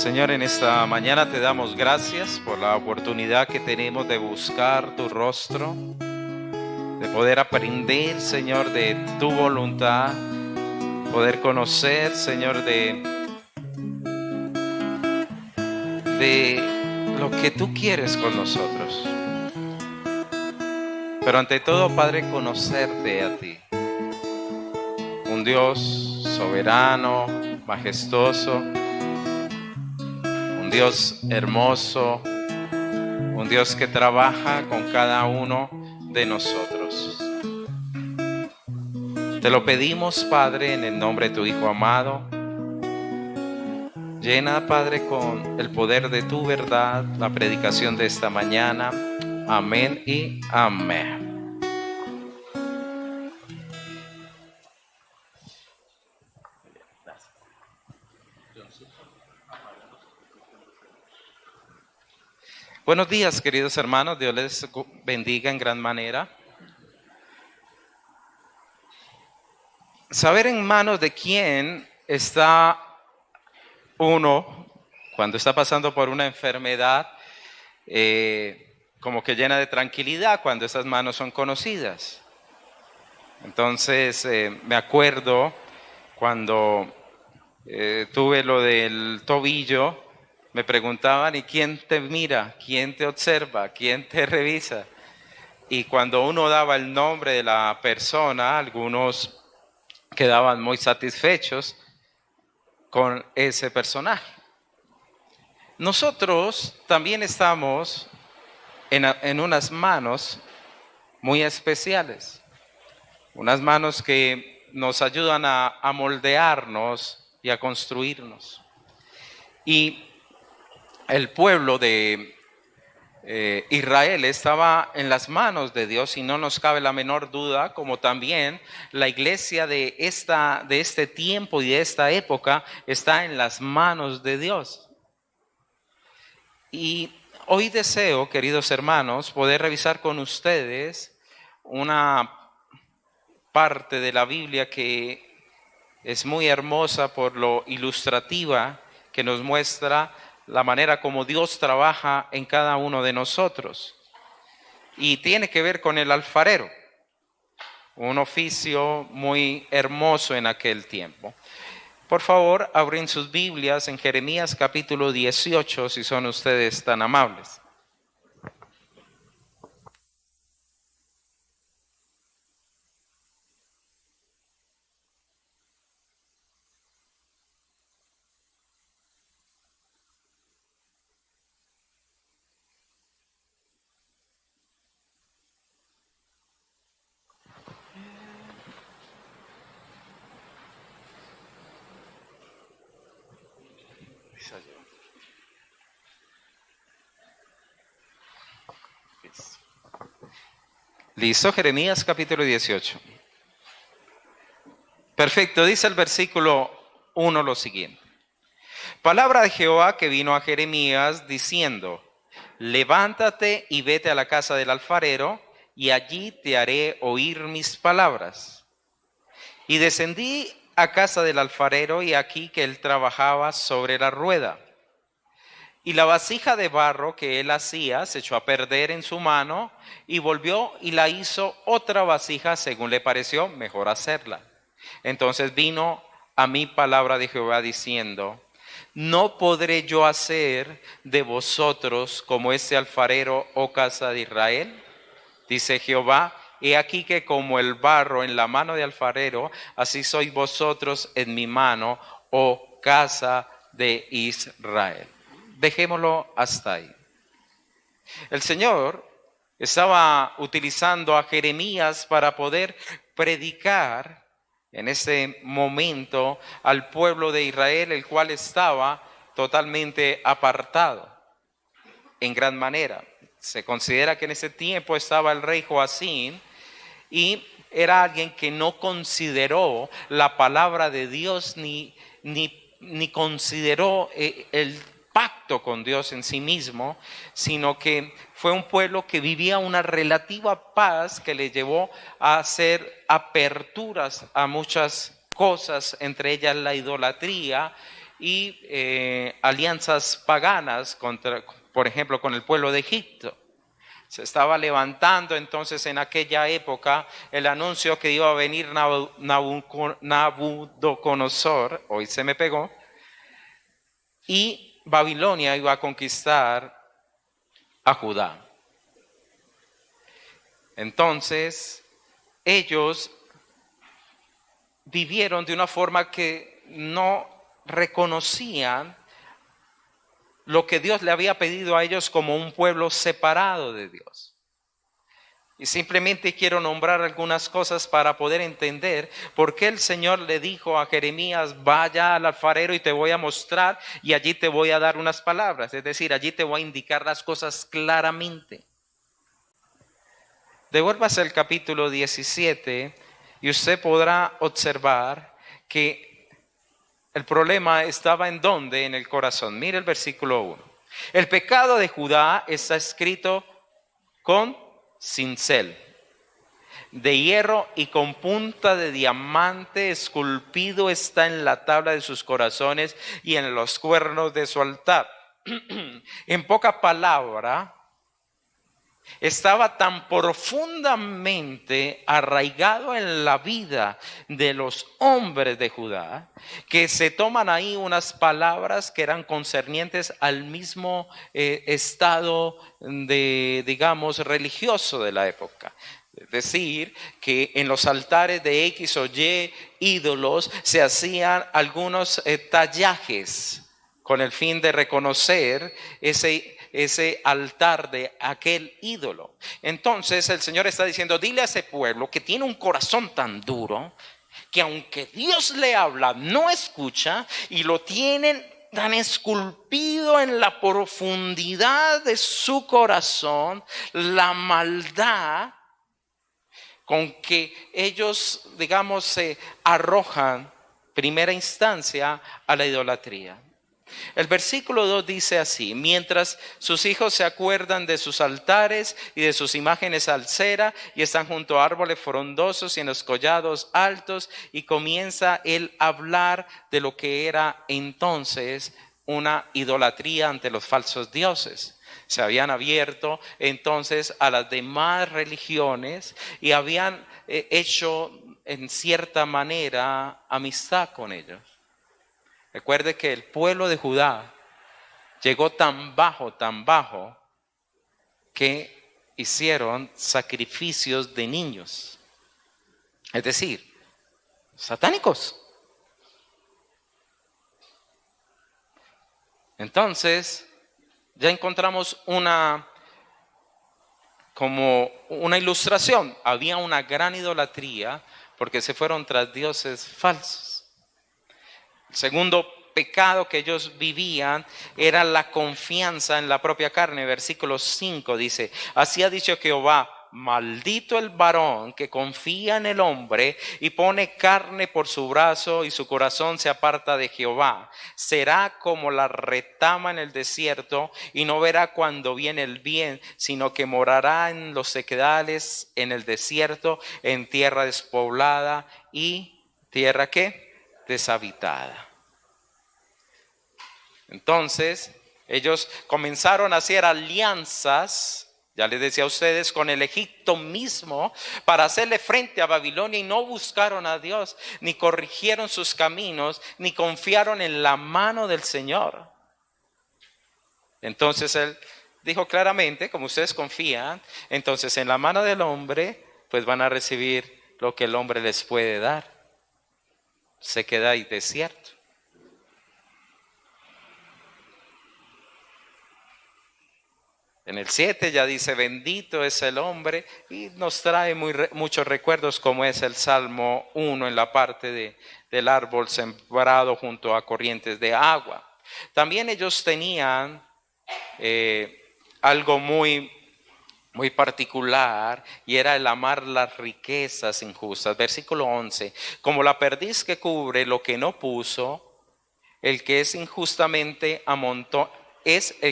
Señor, en esta mañana te damos gracias por la oportunidad que tenemos de buscar tu rostro, de poder aprender, Señor, de tu voluntad, poder conocer, Señor, de lo que tú quieres con nosotros. Pero ante todo, Padre, conocerte a ti, un Dios soberano, majestuoso, un Dios hermoso, un Dios que trabaja con cada uno de nosotros. Te lo pedimos, Padre, en el nombre de tu Hijo amado. Llena, Padre, con el poder de tu verdad la predicación de esta mañana. Amén y amén. Buenos días, queridos hermanos. Dios les bendiga en gran manera. Saber en manos de quién está uno cuando está pasando por una enfermedad, como que llena de tranquilidad cuando esas manos son conocidas. Entonces, me acuerdo cuando tuve lo del tobillo, me preguntaban, ¿y quién te mira? ¿Quién te observa? ¿Quién te revisa? Y cuando uno daba el nombre de la persona, algunos quedaban muy satisfechos con ese personaje. Nosotros también estamos en unas manos muy especiales, unas manos que nos ayudan a moldearnos y a construirnos. Y el pueblo de Israel estaba en las manos de Dios y no nos cabe la menor duda, como también la iglesia de este tiempo y de esta época está en las manos de Dios. Y hoy deseo, queridos hermanos, poder revisar con ustedes una parte de la Biblia que es muy hermosa por lo ilustrativa que nos muestra la manera como Dios trabaja en cada uno de nosotros. Y tiene que ver con el alfarero, un oficio muy hermoso en aquel tiempo. Por favor, abren sus Biblias en Jeremías capítulo 18, si son ustedes tan amables. Listo, Jeremías capítulo 18. Perfecto, dice el versículo 1 lo siguiente. Palabra de Jehová que vino a Jeremías diciendo, levántate y vete a la casa del alfarero, y allí te haré oír mis palabras. Y descendí a casa del alfarero, y aquí que él trabajaba sobre la rueda. Y la vasija de barro que él hacía se echó a perder en su mano, y volvió y la hizo otra vasija según le pareció mejor hacerla. Entonces vino a mí palabra de Jehová diciendo, ¿no podré yo hacer de vosotros como este alfarero, oh casa de Israel? Dice Jehová, he aquí que como el barro en la mano de alfarero, así sois vosotros en mi mano, oh casa de Israel. Dejémoslo hasta ahí. El Señor estaba utilizando a Jeremías para poder predicar en ese momento al pueblo de Israel, el cual estaba totalmente apartado en gran manera. Se considera que en ese tiempo estaba el rey Joacín y era alguien que no consideró la palabra de Dios ni consideró el pacto con Dios en sí mismo, sino que fue un pueblo que vivía una relativa paz que le llevó a hacer aperturas a muchas cosas, entre ellas la idolatría y alianzas paganas contra, por ejemplo, con el pueblo de Egipto. Se estaba levantando entonces en aquella época el anuncio que iba a venir Nabucodonosor, hoy se me pegó, y Babilonia iba a conquistar a Judá. Entonces, ellos vivieron de una forma que no reconocían lo que Dios le había pedido a ellos como un pueblo separado de Dios. Y simplemente quiero nombrar algunas cosas para poder entender por qué el Señor le dijo a Jeremías: vaya al alfarero y te voy a mostrar y allí te voy a dar unas palabras. Es decir, allí te voy a indicar las cosas claramente. Devuélvase al capítulo 17 y usted podrá observar que el problema estaba en dónde, en el corazón. Mire el versículo 1. El pecado de Judá está escrito con cincel de hierro y con punta de diamante esculpido está en la tabla de sus corazones y en los cuernos de su altar. En poca palabra, estaba tan profundamente arraigado en la vida de los hombres de Judá que se toman ahí unas palabras que eran concernientes al mismo estado de, digamos, religioso de la época. Es decir, que en los altares de X o Y ídolos se hacían algunos tallajes con el fin de reconocer ese altar de aquel ídolo. Entonces el Señor está diciendo: dile a ese pueblo que tiene un corazón tan duro que aunque Dios le habla no escucha, y lo tienen tan esculpido en la profundidad de su corazón la maldad con que ellos, digamos, se arrojan primera instancia a la idolatría. El versículo 2 dice así: mientras sus hijos se acuerdan de sus altares y de sus imágenes al cera y están junto a árboles frondosos y en los collados altos, y comienza él a hablar de lo que era entonces una idolatría ante los falsos dioses. Se habían abierto entonces a las demás religiones y habían hecho en cierta manera amistad con ellos. Recuerde que el pueblo de Judá llegó tan bajo, que hicieron sacrificios de niños. Es decir, satánicos. Entonces, ya encontramos como una ilustración. Había una gran idolatría porque se fueron tras dioses falsos. El segundo pecado que ellos vivían era la confianza en la propia carne. Versículo 5 dice: así ha dicho Jehová, maldito el varón que confía en el hombre y pone carne por su brazo y su corazón se aparta de Jehová. Será como la retama en el desierto y no verá cuando viene el bien, sino que morará en los sequedales, en el desierto, en tierra despoblada y tierra ¿qué? Deshabitada. Entonces, ellos comenzaron a hacer alianzas, ya les decía a ustedes, con el Egipto mismo para hacerle frente a Babilonia, y no buscaron a Dios, ni corrigieron sus caminos, ni confiaron en la mano del Señor. Entonces Él dijo claramente: como ustedes confían, entonces en la mano del hombre, pues van a recibir lo que el hombre les puede dar. Sequedad y desierto. En el 7 ya dice: bendito es el hombre, y nos trae muchos recuerdos, como es el Salmo 1 en la parte del árbol sembrado junto a corrientes de agua. También ellos tenían algo muy particular, y era el amar las riquezas injustas. Versículo 11: como la perdiz que cubre lo que no puso, el que es el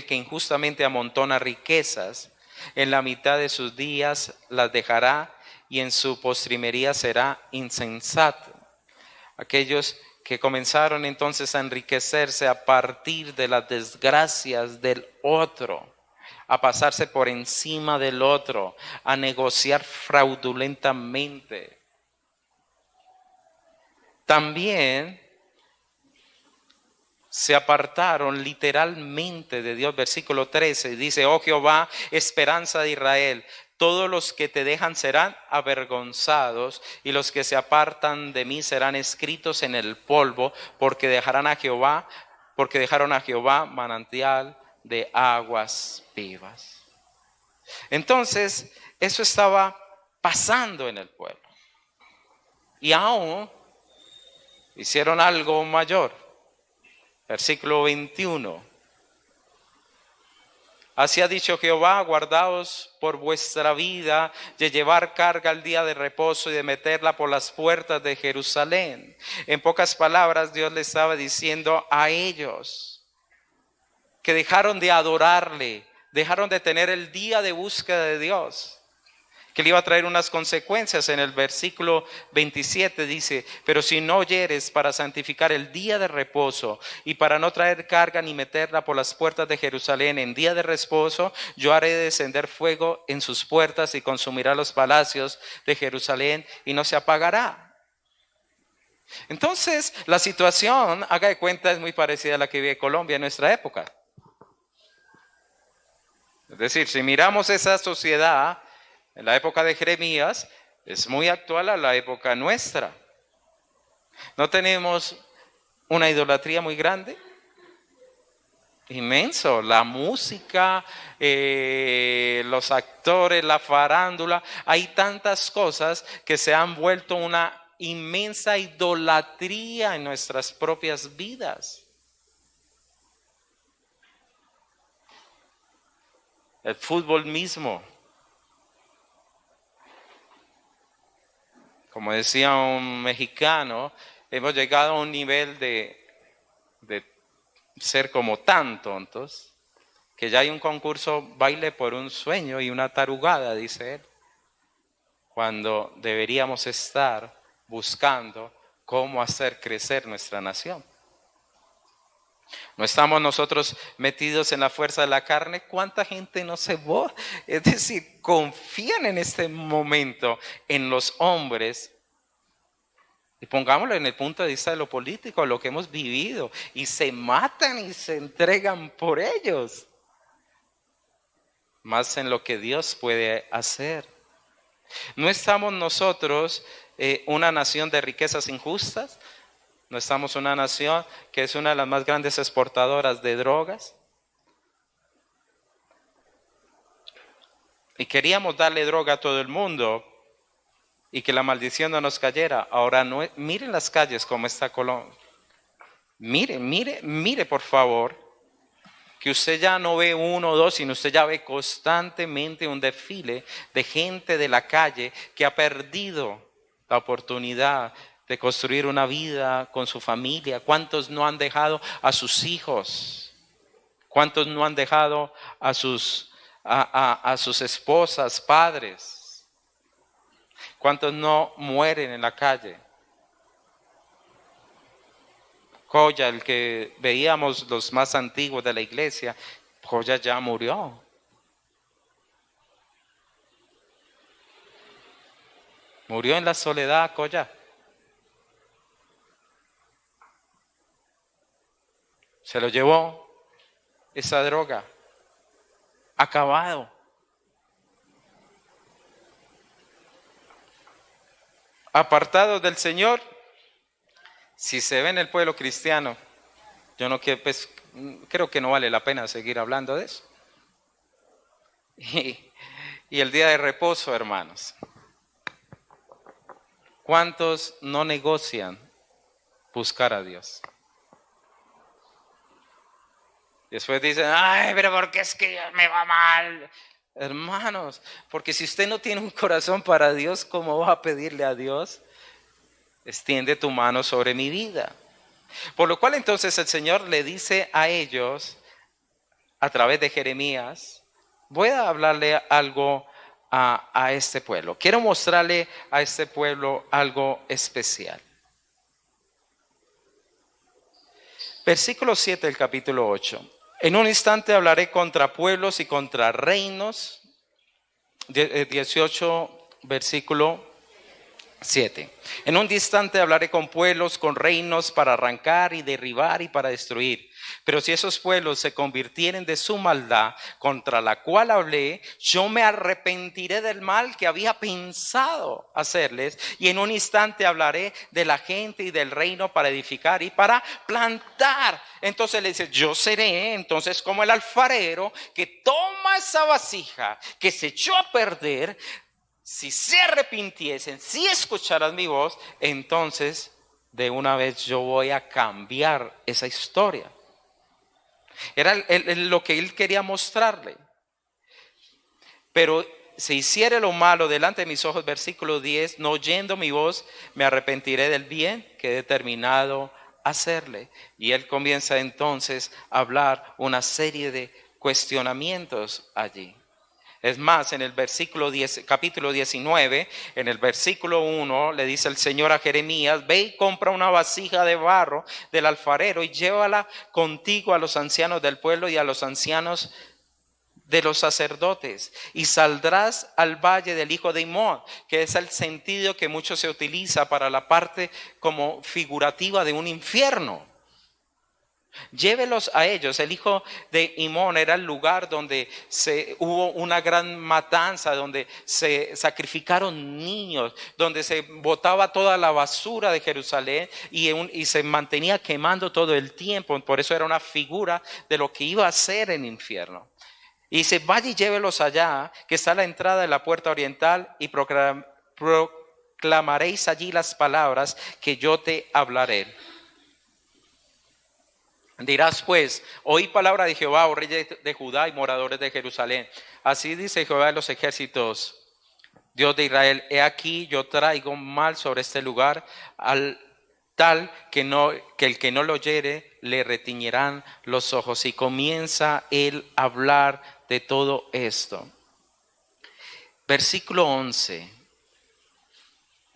que injustamente amontona riquezas, en la mitad de sus días las dejará y en su postrimería será insensato. Aquellos que comenzaron entonces a enriquecerse a partir de las desgracias del otro, a pasarse por encima del otro, a negociar fraudulentamente. También se apartaron literalmente de Dios. Versículo 13 dice: oh Jehová, esperanza de Israel, todos los que te dejan serán avergonzados, y los que se apartan de mí serán escritos en el polvo, porque dejaron a Jehová manantial de aguas vivas. Entonces, eso estaba pasando en el pueblo. Y aún hicieron algo mayor. Versículo 21. Así ha dicho Jehová: guardaos por vuestra vida de llevar carga al día de reposo y de meterla por las puertas de Jerusalén. En pocas palabras, Dios le estaba diciendo a ellos que dejaron de adorarle, dejaron de tener el día de búsqueda de Dios, que le iba a traer unas consecuencias. En el versículo 27 dice: pero si no oyeres para santificar el día de reposo y para no traer carga ni meterla por las puertas de Jerusalén en día de reposo, yo haré descender fuego en sus puertas y consumirá los palacios de Jerusalén y no se apagará. Entonces, la situación, haga de cuenta, es muy parecida a la que vive Colombia en nuestra época. Es decir, si miramos esa sociedad en la época de Jeremías, es muy actual a la época nuestra. ¿No tenemos una idolatría muy grande? Inmenso. La música, los actores, la farándula. Hay tantas cosas que se han vuelto una inmensa idolatría en nuestras propias vidas. El fútbol mismo. Como decía un mexicano, hemos llegado a un nivel de ser como tan tontos que ya hay un concurso baile por un sueño y una tarugada, dice él, cuando deberíamos estar buscando cómo hacer crecer nuestra nación. ¿No estamos nosotros metidos en la fuerza de la carne? ¿Cuánta gente no se va? Es decir, confían en este momento en los hombres. Y pongámoslo en el punto de vista de lo político, lo que hemos vivido. Y se matan y se entregan por ellos. Más en lo que Dios puede hacer. ¿No estamos nosotros una nación de riquezas injustas? ¿No estamos una nación que es una de las más grandes exportadoras de drogas? Y queríamos darle droga a todo el mundo y que la maldición no nos cayera. Ahora no, miren las calles como está Colombia. Mire por favor, que usted ya no ve uno o dos, sino usted ya ve constantemente un desfile de gente de la calle que ha perdido la oportunidad de construir una vida con su familia. ¿Cuántos no han dejado a sus hijos? ¿Cuántos no han dejado a sus esposas, padres? ¿Cuántos no mueren en la calle? Joya, el que veíamos los más antiguos de la iglesia, Joya ya murió. Murió en la soledad, Joya. Se lo llevó esa droga. Acabado. Apartados del Señor. Si se ve en el pueblo cristiano, yo no quiero, pues, creo que no vale la pena seguir hablando de eso. Y el día de reposo, hermanos. ¿Cuántos no negocian buscar a Dios? Después dicen: ay, pero ¿por qué es que me va mal? Hermanos, porque si usted no tiene un corazón para Dios, ¿cómo va a pedirle a Dios? Extiende tu mano sobre mi vida. Por lo cual entonces el Señor le dice a ellos, a través de Jeremías: voy a hablarle algo a este pueblo. Quiero mostrarle a este pueblo algo especial. Versículo 7 del capítulo 8. En un instante hablaré contra pueblos y contra reinos. 18, versículo 7. En un instante hablaré con pueblos, con reinos, para arrancar y derribar y para destruir. Pero si esos pueblos se convirtieren de su maldad contra la cual hablé, yo me arrepentiré del mal que había pensado hacerles, y en un instante hablaré de la gente y del reino para edificar y para plantar. Entonces le dice, yo seré entonces como el alfarero que toma esa vasija que se echó a perder. Si se arrepintiesen, si escucharan mi voz, entonces de una vez yo voy a cambiar esa historia. Era lo que él quería mostrarle. Pero si hiciere lo malo delante de mis ojos, versículo 10, no oyendo mi voz, me arrepentiré del bien que he determinado hacerle. Y él comienza entonces a hablar una serie de cuestionamientos allí. Es más, en el versículo 10, capítulo 19, en el versículo 1, le dice el Señor a Jeremías, ve y compra una vasija de barro del alfarero y llévala contigo a los ancianos del pueblo y a los ancianos de los sacerdotes, y saldrás al valle del hijo de Himón, que es el sentido que mucho se utiliza para la parte como figurativa de un infierno. Llévelos a ellos. El hijo de Himón era el lugar donde hubo una gran matanza, donde se sacrificaron niños, donde se botaba toda la basura de Jerusalén y se mantenía quemando todo el tiempo. Por eso era una figura de lo que iba a ser el infierno. Y dice, vaya y llévelos allá, que está a la entrada de la puerta oriental, y proclamaréis allí las palabras que yo te hablaré. Dirás pues, oí palabra de Jehová, oh reyes de Judá y moradores de Jerusalén. Así dice Jehová de los ejércitos, Dios de Israel, he aquí yo traigo mal sobre este lugar, al tal que el que no lo oyere le retiñirán los ojos. Y comienza él a hablar de todo esto. Versículo 11.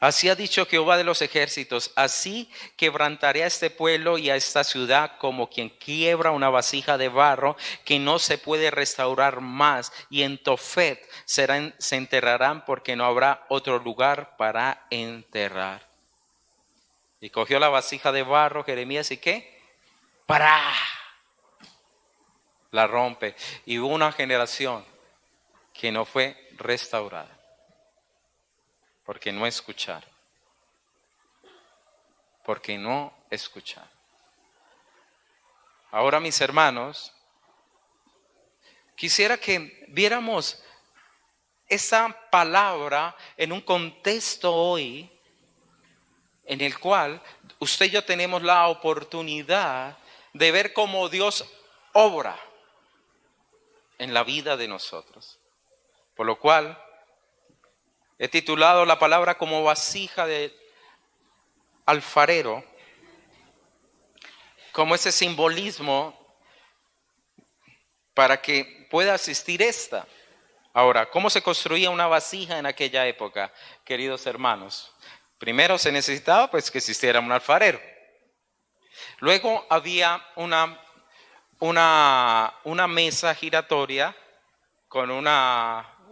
Así ha dicho Jehová de los ejércitos, así quebrantaré a este pueblo y a esta ciudad como quien quiebra una vasija de barro que no se puede restaurar más. Y en Tofet se enterrarán porque no habrá otro lugar para enterrar. Y cogió la vasija de barro Jeremías y ¿qué? ¡Para! La rompe. Y hubo una generación que no fue restaurada. Porque no escuchar. Porque no escuchar. Ahora, mis hermanos, quisiera que viéramos esa palabra en un contexto hoy en el cual usted y yo tenemos la oportunidad de ver cómo Dios obra en la vida de nosotros. Por lo cual he titulado la palabra como vasija de alfarero, como ese simbolismo para que pueda asistir esta. Ahora, ¿cómo se construía una vasija en aquella época, queridos hermanos? Primero se necesitaba pues que existiera un alfarero. Luego había una mesa giratoria con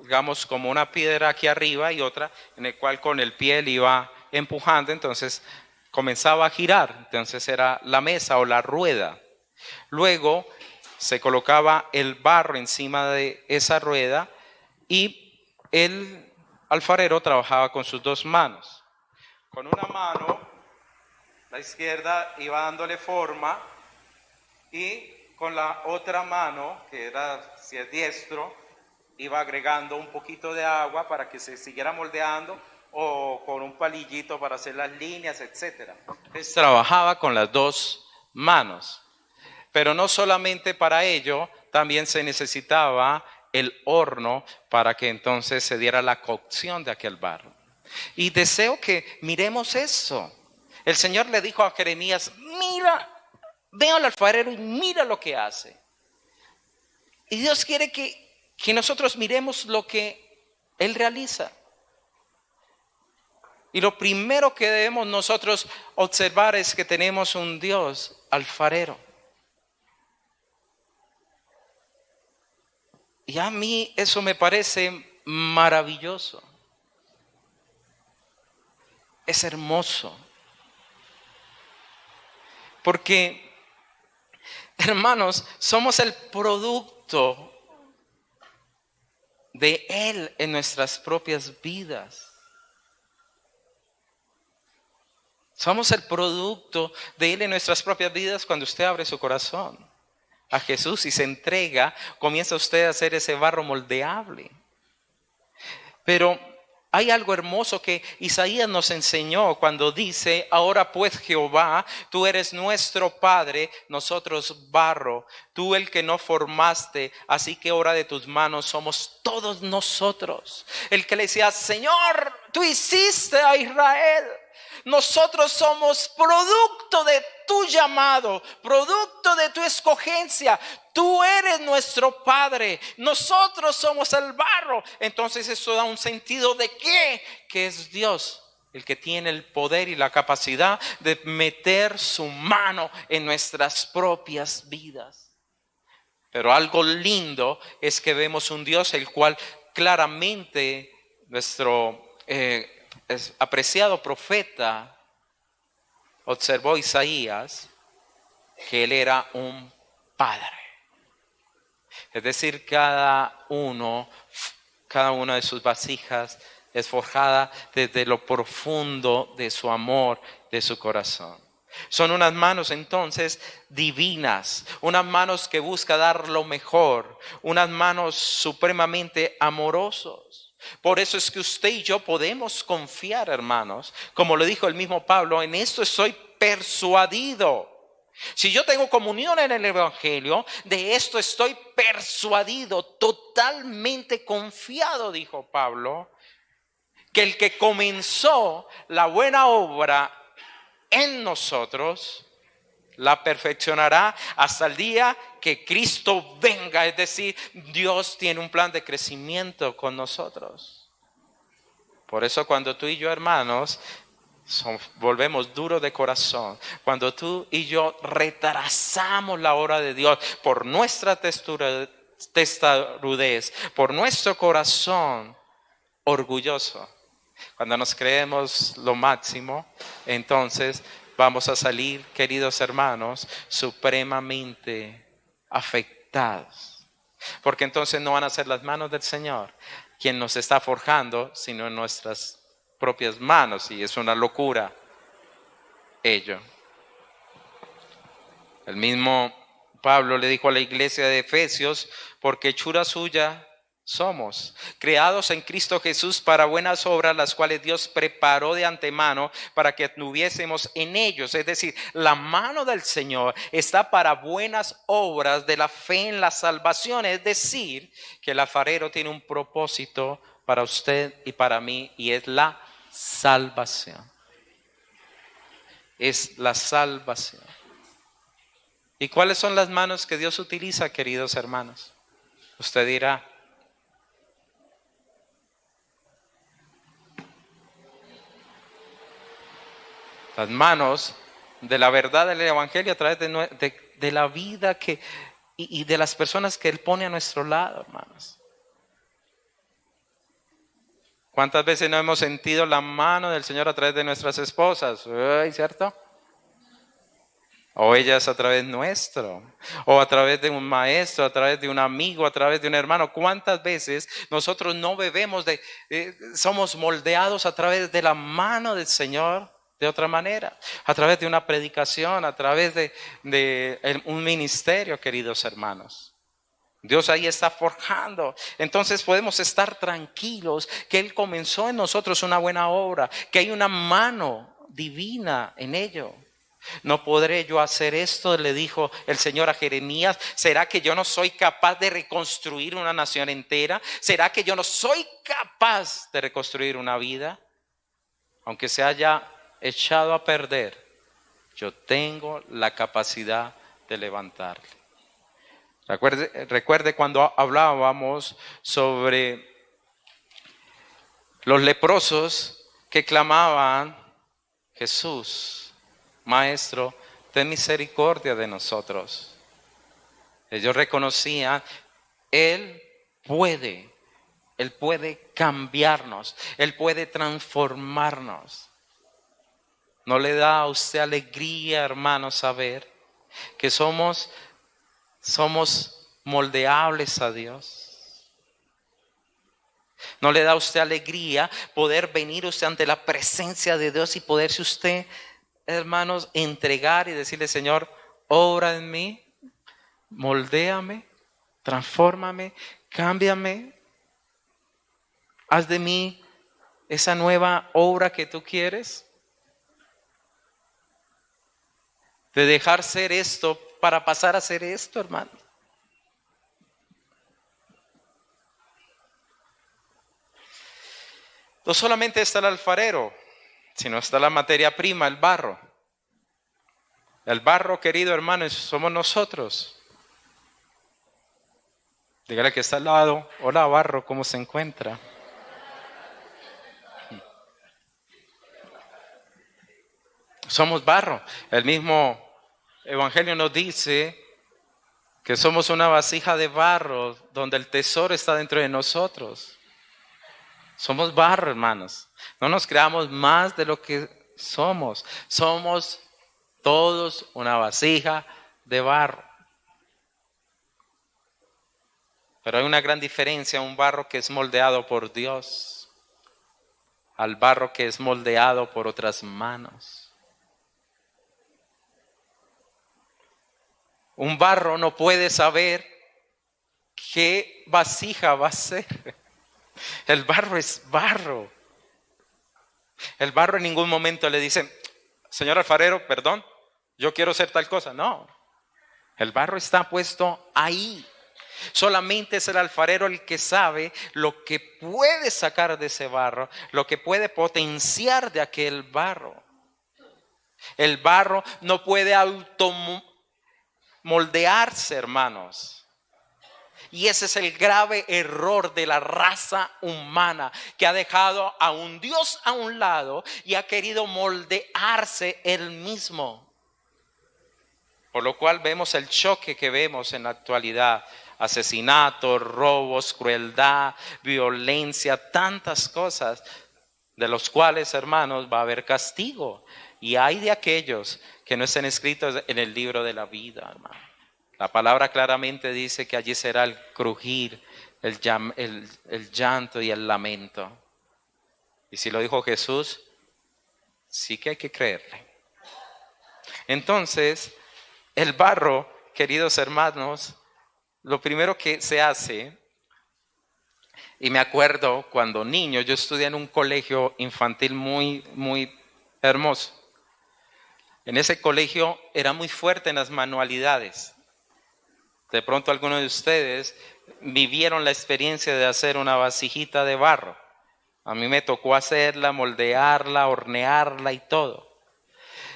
digamos, como una piedra aquí arriba y otra en el cual con el pie le iba empujando, entonces comenzaba a girar, entonces era la mesa o la rueda. Luego se colocaba el barro encima de esa rueda y el alfarero trabajaba con sus dos manos. Con una mano, la izquierda, iba dándole forma y con la otra mano, que era, si es diestro, iba agregando un poquito de agua para que se siguiera moldeando o con un palillito para hacer las líneas, etc. Entonces trabajaba con las dos manos. Pero no solamente para ello, también se necesitaba el horno para que entonces se diera la cocción de aquel barro. Y deseo que miremos eso. El Señor le dijo a Jeremías, mira, ve al alfarero y mira lo que hace. Y Dios quiere que nosotros miremos lo que Él realiza. Y lo primero que debemos nosotros observar es que tenemos un Dios alfarero. Y a mí eso me parece maravilloso. Es hermoso. Porque, hermanos, somos el producto de Él en nuestras propias vidas. Somos el producto de Él en nuestras propias vidas cuando usted abre su corazón a Jesús y se entrega, comienza usted a hacer ese barro moldeable. Pero hay algo hermoso que Isaías nos enseñó cuando dice: ahora pues Jehová, tú eres nuestro Padre, nosotros barro, tú el que no formaste, así que obra de tus manos somos todos nosotros. El que le decía: Señor, tú hiciste a Israel. Nosotros somos producto de tu llamado, producto de tu escogencia. Tú eres nuestro Padre, nosotros somos el barro. Entonces eso da un sentido de qué, que es Dios el que tiene el poder y la capacidad de meter su mano en nuestras propias vidas. Pero algo lindo es que vemos un Dios el cual claramente nuestro apreciado profeta observó Isaías que él era un padre. Es decir, cada una de sus vasijas es forjada desde lo profundo de su amor, de su corazón. Son unas manos entonces divinas, unas manos que buscan dar lo mejor, unas manos supremamente amorosos. Por eso es que usted y yo podemos confiar, hermanos, como lo dijo el mismo Pablo: en esto estoy persuadido. Si yo tengo comunión en el Evangelio, de esto estoy persuadido, totalmente confiado, dijo Pablo, que el que comenzó la buena obra en nosotros, la perfeccionará hasta el día que Cristo venga. Es decir, Dios tiene un plan de crecimiento con nosotros. Por eso cuando tú y yo, hermanos, volvemos duros de corazón, cuando tú y yo retrasamos la obra de Dios por nuestra testarudez, por nuestro corazón orgulloso, cuando nos creemos lo máximo, entonces vamos a salir, queridos hermanos, supremamente afectados. Porque entonces no van a ser las manos del Señor quien nos está forjando, sino en nuestras propias manos. Y es una locura ello. El mismo Pablo le dijo a la iglesia de Efesios: porque hechura suya somos, creados en Cristo Jesús para buenas obras, las cuales Dios preparó de antemano para que anduviésemos en ellos. Es decir, la mano del Señor está para buenas obras de la fe en la salvación. Es decir, que el alfarero tiene un propósito para usted y para mí, y es la salvación. Es la salvación. ¿Y cuáles son las manos que Dios utiliza, queridos hermanos? Usted dirá: las manos de la verdad del Evangelio a través de la vida y de las personas que Él pone a nuestro lado, hermanos. ¿Cuántas veces no hemos sentido la mano del Señor a través de nuestras esposas? ¿Cierto? O ellas a través nuestro, o a través de un maestro, a través de un amigo, a través de un hermano. ¿Cuántas veces nosotros no bebemos somos moldeados a través de la mano del Señor de otra manera? A través de una predicación, a través de un ministerio, queridos hermanos. Dios ahí está forjando. Entonces podemos estar tranquilos que Él comenzó en nosotros una buena obra, que hay una mano divina en ello. ¿No podré yo hacer esto?, le dijo el Señor a Jeremías. ¿Será que yo no soy capaz de reconstruir una nación entera? ¿Será que yo no soy capaz de reconstruir una vida? Aunque se haya echado a perder, yo tengo la capacidad de levantarle. Recuerde cuando hablábamos sobre los leprosos que clamaban: Jesús, Maestro, ten misericordia de nosotros. Ellos reconocían: Él Él puede cambiarnos, Él puede transformarnos. ¿No le da a usted alegría, hermano, saber que somos moldeables a Dios? ¿No le da a usted alegría poder venir usted ante la presencia de Dios y poderse usted, hermanos, entregar y decirle: Señor, obra en mí, moldéame, transfórmame, cámbiame, haz de mí esa nueva obra que tú quieres? De dejar ser esto para pasar a ser esto, hermano. No solamente está el alfarero, sino está la materia prima, el barro. El barro, querido hermano, somos nosotros. Dígale que está al lado: hola, barro, ¿cómo se encuentra? Somos barro. El mismo Evangelio nos dice que somos una vasija de barro donde el tesoro está dentro de nosotros. Somos barro, hermanos. No nos creamos más de lo que somos. Somos todos una vasija de barro. Pero hay una gran diferencia: un barro que es moldeado por Dios al barro que es moldeado por otras manos. Un barro no puede saber qué vasija va a ser. El barro es barro. El barro en ningún momento le dice: señor alfarero, perdón, yo quiero ser tal cosa. No, el barro está puesto ahí. Solamente es el alfarero el que sabe lo que puede sacar de ese barro, lo que puede potenciar de aquel barro. El barro no puede moldearse, hermanos. Y ese es el grave error de la raza humana, que ha dejado a un Dios a un lado y ha querido moldearse él mismo. Por lo cual vemos el choque que vemos en la actualidad: asesinatos, robos, crueldad, violencia, tantas cosas de los cuales, hermanos, va a haber castigo. Y hay de aquellos que no estén escritos en el libro de la vida, hermano. La palabra claramente dice que allí será el crujir, el llanto y el lamento. Y si lo dijo Jesús, sí que hay que creerle. Entonces, el barro, queridos hermanos, lo primero que se hace, y me acuerdo cuando niño, yo estudié en un colegio infantil muy hermoso. En ese colegio era muy fuerte en las manualidades. De pronto algunos de ustedes vivieron la experiencia de hacer una vasijita de barro. A mí me tocó hacerla, moldearla, hornearla y todo.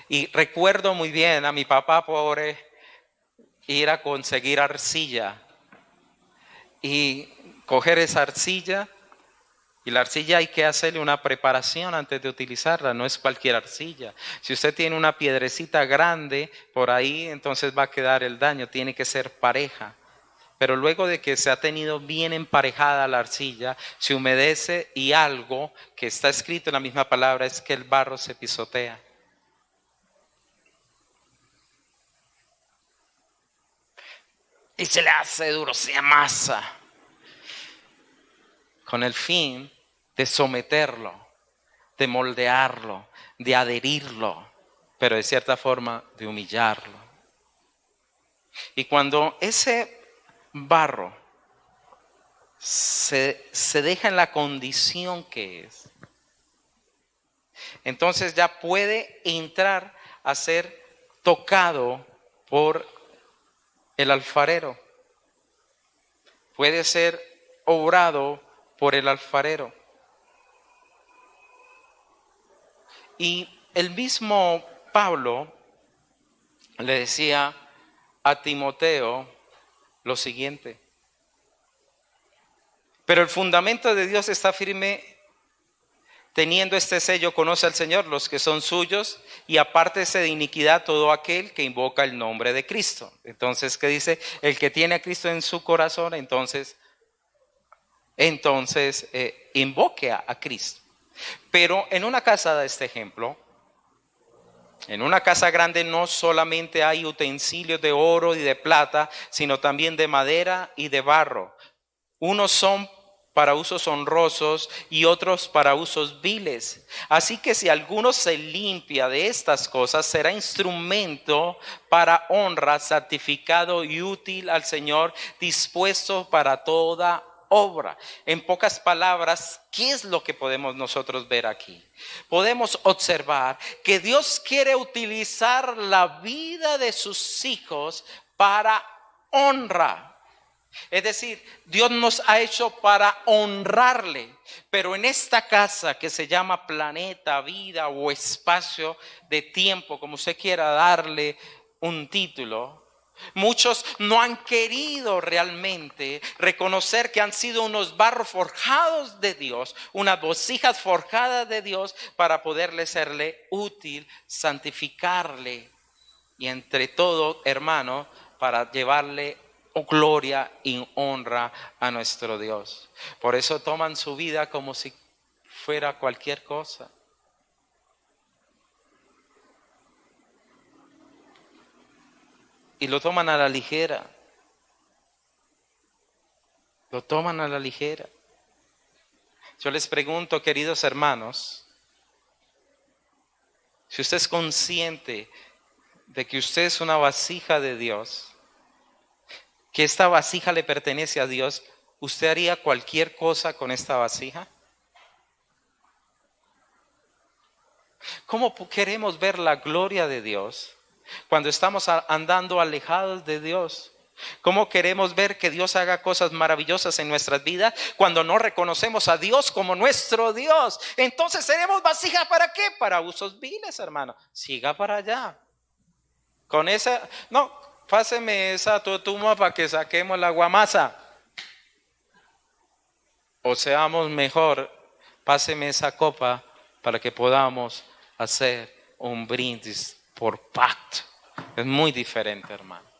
Y recuerdo muy bien a mi papá pobre ir a conseguir arcilla y coger esa arcilla. Y la arcilla hay que hacerle una preparación antes de utilizarla, no es cualquier arcilla. Si usted tiene una piedrecita grande por ahí, entonces va a quedar el daño, tiene que ser pareja. Pero luego de que se ha tenido bien emparejada la arcilla, se humedece y algo que está escrito en la misma palabra es que el barro se pisotea. Y se le hace duro, se amasa, con el fin de someterlo, de moldearlo, de adherirlo, pero de cierta forma de humillarlo. Y cuando ese barro se deja en la condición que es, entonces ya puede entrar a ser tocado por el alfarero. Puede ser obrado por el alfarero. Y el mismo Pablo le decía a Timoteo lo siguiente: pero el fundamento de Dios está firme, teniendo este sello: conoce al Señor los que son suyos, y apártese de iniquidad todo aquel que invoca el nombre de Cristo. Entonces, ¿qué dice? El que tiene a Cristo en su corazón, entonces entonces invoque a Cristo. Pero en una casa de este ejemplo, en una casa grande no solamente hay utensilios de oro y de plata, sino también de madera y de barro. Unos son para usos honrosos y otros para usos viles. Así que si alguno se limpia de estas cosas, será instrumento para honra, santificado y útil al Señor, dispuesto para toda obra. En pocas palabras, ¿qué es lo que podemos nosotros ver aquí? Podemos observar que Dios quiere utilizar la vida de sus hijos para honra. Es decir, Dios nos ha hecho para honrarle, pero en esta casa que se llama planeta, vida o espacio de tiempo, como usted quiera darle un título, muchos no han querido realmente reconocer que han sido unos barros forjados de Dios, unas vasijas forjadas de Dios para poderle serle útil, santificarle y entre todo, hermano, para llevarle gloria y honra a nuestro Dios. Por eso toman su vida como si fuera cualquier cosa. Y lo toman a la ligera. Lo toman a la ligera. Yo les pregunto, queridos hermanos, si usted es consciente de que usted es una vasija de Dios, que esta vasija le pertenece a Dios, ¿usted haría cualquier cosa con esta vasija? ¿Cómo queremos ver la gloria de Dios cuando estamos andando alejados de Dios? ¿Cómo queremos ver que Dios haga cosas maravillosas en nuestras vidas cuando no reconocemos a Dios como nuestro Dios? Entonces seremos vasija ¿para qué? Para usos viles, hermano. Siga para allá. Con esa, no. Páseme esa totuma para que saquemos la guamasa. O seamos mejor, páseme esa copa para que podamos hacer un brindis por pacto. Es muy diferente, hermano.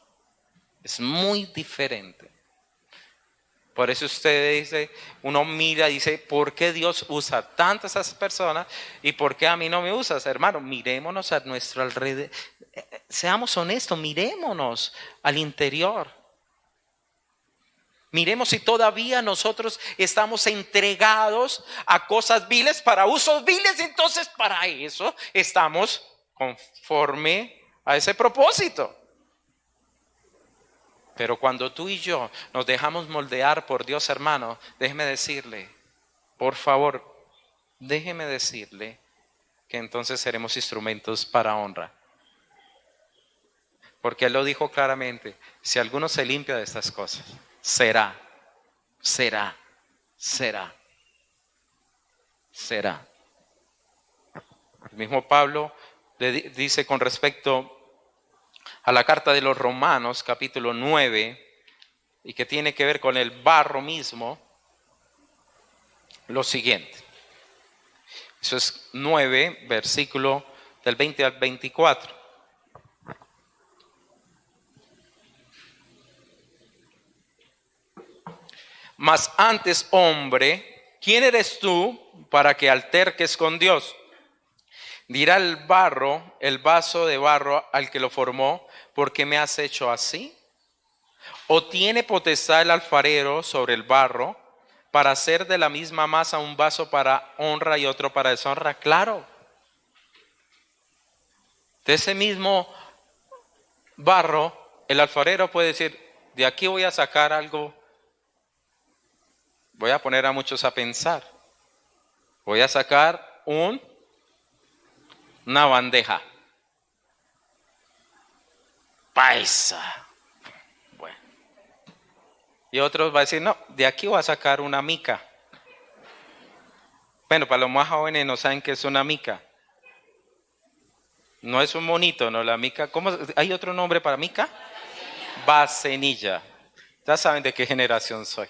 Es muy diferente. Por eso usted dice, uno mira y dice, ¿por qué Dios usa tanto a esas personas y por qué a mí no me usas? Hermano, mirémonos a nuestro alrededor. Seamos honestos, mirémonos al interior. Miremos si todavía nosotros estamos entregados a cosas viles para usos viles. Entonces para eso estamos conforme a ese propósito. Pero cuando tú y yo nos dejamos moldear por Dios, hermano, déjeme decirle, por favor, déjeme decirle que entonces seremos instrumentos para honra. Porque Él lo dijo claramente, si alguno se limpia de estas cosas, será. El mismo Pablo dice con respecto a la carta de los Romanos, capítulo 9, y que tiene que ver con el barro mismo, lo siguiente. Eso es 9, versículo del 20 al 24. Mas antes, hombre, ¿quién eres tú para que alterques con Dios? Dirá el vaso de barro al que lo formó, ¿por qué me has hecho así? ¿O tiene potestad el alfarero sobre el barro para hacer de la misma masa un vaso para honra y otro para deshonra? Claro. De ese mismo barro, el alfarero puede decir, de aquí voy a sacar algo. Voy a poner a muchos a pensar. Voy a sacar una bandeja paisa. Bueno. Y otros va a decir, no, de aquí voy a sacar una mica. Bueno, para los más jóvenes no saben qué es una mica. No es un monito, no, la mica. ¿Cómo? ¿Hay otro nombre para mica? Vasenilla. Ya saben de qué generación soy.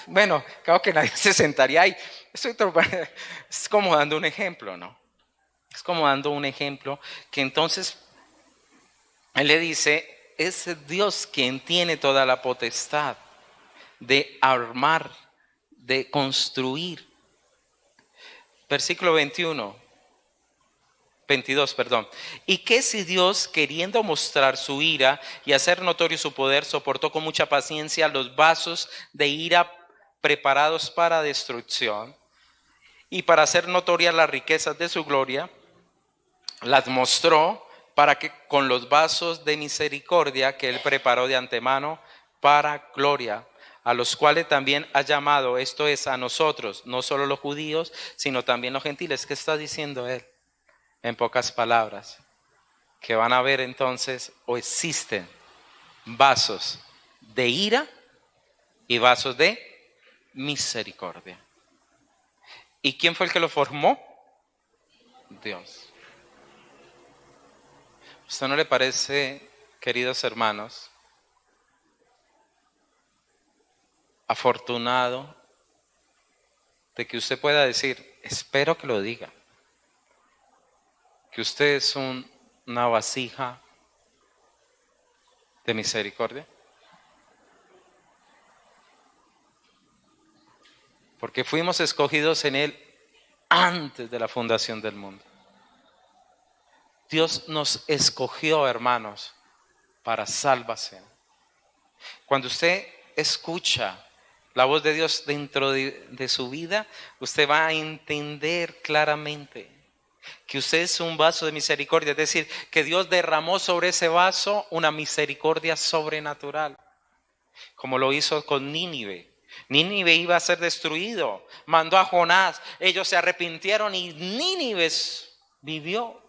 Bueno, claro que nadie se sentaría ahí. Es como dando un ejemplo, ¿no? Es como dando un ejemplo que entonces él le dice, es Dios quien tiene toda la potestad de armar, de construir. Versículo 22, perdón. ¿Y qué si Dios, queriendo mostrar su ira y hacer notorio su poder, soportó con mucha paciencia los vasos de ira preparados para destrucción y para hacer notorias las riquezas de su gloria, las mostró para que con los vasos de misericordia que él preparó de antemano para gloria, a los cuales también ha llamado, esto es, a nosotros, no solo los judíos, sino también los gentiles? ¿Qué está diciendo él? En pocas palabras, que van a haber entonces, o existen, vasos de ira y vasos de misericordia. ¿Y quién fue el que lo formó? Dios. ¿Usted no le parece, queridos hermanos, afortunado de que usted pueda decir, espero que lo diga, que usted es una vasija de misericordia? Porque fuimos escogidos en Él antes de la fundación del mundo. Dios nos escogió, hermanos, para salvación. Cuando usted escucha la voz de Dios dentro de su vida, usted va a entender claramente que usted es un vaso de misericordia. Es decir, que Dios derramó sobre ese vaso una misericordia sobrenatural, como lo hizo con Nínive. Nínive iba a ser destruido. Mandó a Jonás. Ellos se arrepintieron y Nínive vivió.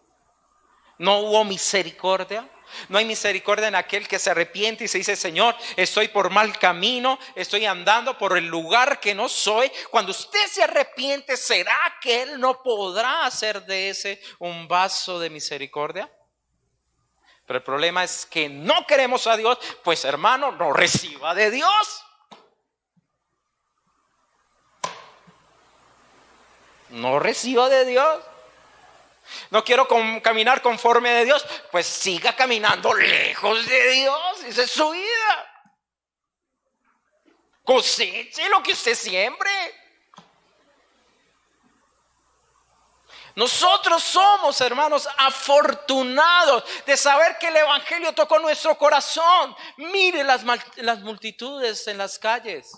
No hubo misericordia. No hay misericordia en aquel que se arrepiente y se dice, Señor, estoy por mal camino, estoy andando por el lugar que no soy. Cuando usted se arrepiente, ¿será que Él no podrá hacer de ese un vaso de misericordia? Pero el problema es que no queremos a Dios. Pues hermano, no reciba de Dios. No reciba de Dios. No quiero caminar conforme de Dios, pues siga caminando lejos de Dios. Esa es su vida. Coseche lo que usted siembre. Nosotros somos, hermanos, afortunados de saber que el evangelio tocó nuestro corazón. Mire las multitudes en las calles.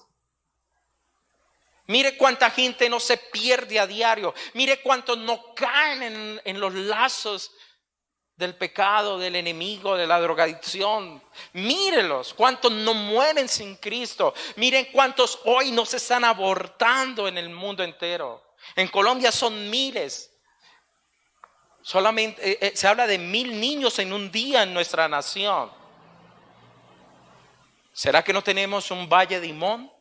Mire cuánta gente no se pierde a diario. Mire cuántos no caen en los lazos del pecado, del enemigo, de la drogadicción. Mírelos, cuántos no mueren sin Cristo. Miren cuántos hoy no se están abortando en el mundo entero. En Colombia son miles. Solamente se habla de 1,000 niños en un día en nuestra nación. ¿Será que no tenemos un Valle de Imón?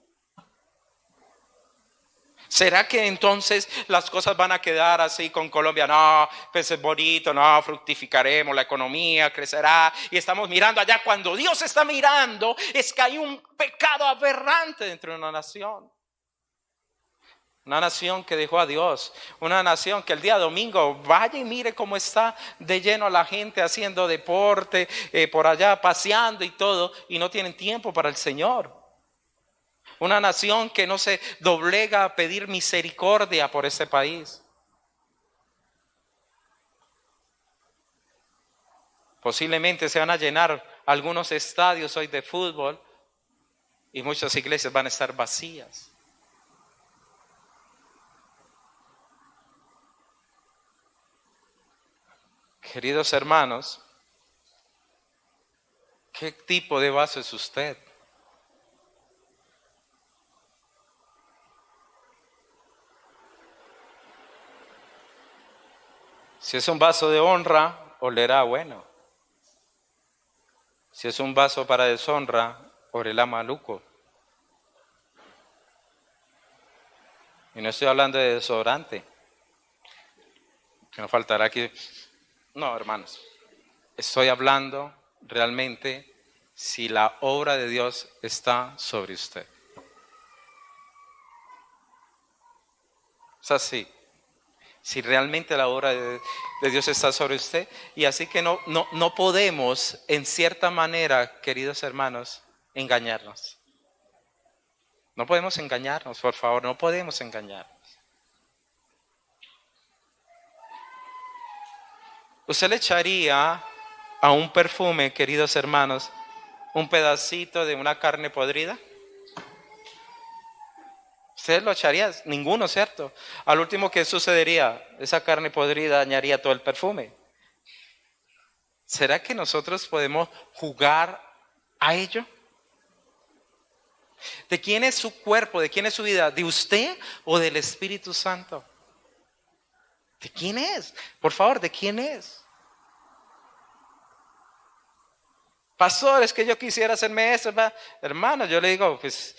¿Será que entonces las cosas van a quedar así con Colombia? No, pues es bonito, no, fructificaremos, la economía crecerá y estamos mirando allá. Cuando Dios está mirando, es que hay un pecado aberrante dentro de una nación. Una nación que dejó a Dios, una nación que el día domingo vaya y mire cómo está de lleno la gente haciendo deporte, por allá paseando y todo, y no tienen tiempo para el Señor. Una nación que no se doblega a pedir misericordia por ese país. Posiblemente se van a llenar algunos estadios hoy de fútbol y muchas iglesias van a estar vacías. Queridos hermanos, ¿qué tipo de vaso es usted? Si es un vaso de honra, olerá bueno. Si es un vaso para deshonra, olerá maluco. Y no estoy hablando de desodorante, que no faltará aquí. No, hermanos, estoy hablando realmente si la obra de Dios está sobre usted. Es así. Si realmente la obra de Dios está sobre usted. Y así que no podemos, en cierta manera, queridos hermanos, engañarnos. No podemos engañarnos, por favor, no podemos engañarnos. ¿Usted le echaría a un perfume, queridos hermanos, un pedacito de una carne podrida? ¿Usted lo echaría? Ninguno, ¿cierto? Al último, ¿qué sucedería? Esa carne podrida dañaría todo el perfume. ¿Será que nosotros podemos jugar a ello? ¿De quién es su cuerpo? ¿De quién es su vida? ¿De usted o del Espíritu Santo? ¿De quién es? Por favor, ¿de quién es? Pastor, es que yo quisiera hacerme eso, ¿verdad? Hermano, yo le digo, pues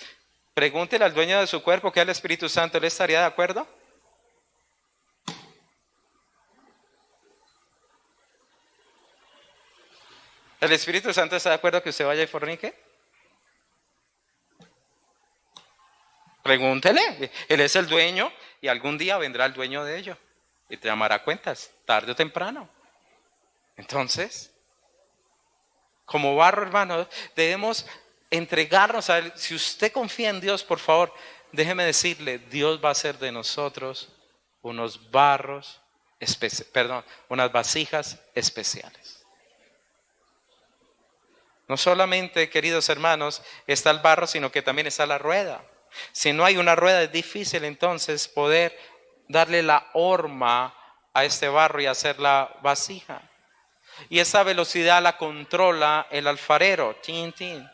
pregúntele al dueño de su cuerpo, que es el Espíritu Santo, ¿él estaría de acuerdo? ¿El Espíritu Santo está de acuerdo que usted vaya y fornique? Pregúntele, él es el dueño y algún día vendrá el dueño de ello y te llamará cuentas, tarde o temprano. Entonces, como barro, hermano, debemos entregarnos a Él. Si usted confía en Dios, por favor, déjeme decirle, Dios va a hacer de nosotros unos barros, unas vasijas especiales. No solamente, queridos hermanos, está el barro, sino que también está la rueda. Si no hay una rueda, es difícil entonces poder darle la horma a este barro y hacer la vasija. Y esa velocidad la controla el alfarero, tin, tin.